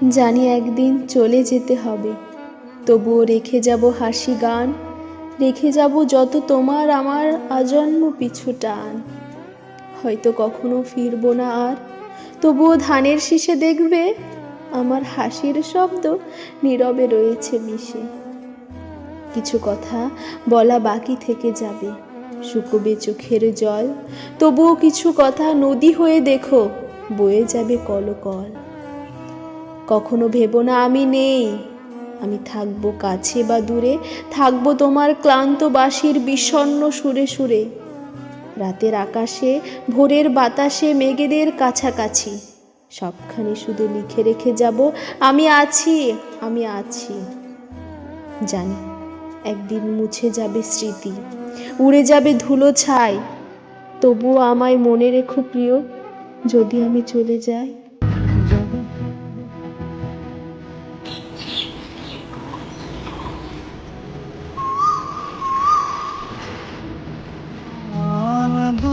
জানি একদিন চলে যেতে হবে, তবুও রেখে যাব হাসি গান, রেখে যাব যত তোমার আমার আজন্ম পিছু টান। হয়তো কখনো ফিরবো না আর, তবুও ধানের শীষে দেখবে আমার হাসির শব্দ নীরবে রয়েছে মিশে। কিছু কথা বলা বাকি থেকে যাবে, শুকোবে চোখের জল, তবুও কিছু কথা নদী হয়ে দেখো বয়ে যাবে কলকল। কখনো ভেবো না আমি নেই, আমি থাকবো কাছে বা দূরে, থাকবো তোমার ক্লান্ত বাঁশির বিষণ্ণ সুরে সুরে। রাতের আকাশে, ভোরের বাতাসে, মেঘেদের কাছাকাছি সবখানে শুধু লিখে রেখে যাব আমি আছি, আমি আছি। জানি একদিন মুছে যাবে স্মৃতি, উড়ে যাবে ধুলো ছাই, তবুও আমায় মনে রেখো প্রিয়, যদি আমি চলে যাই।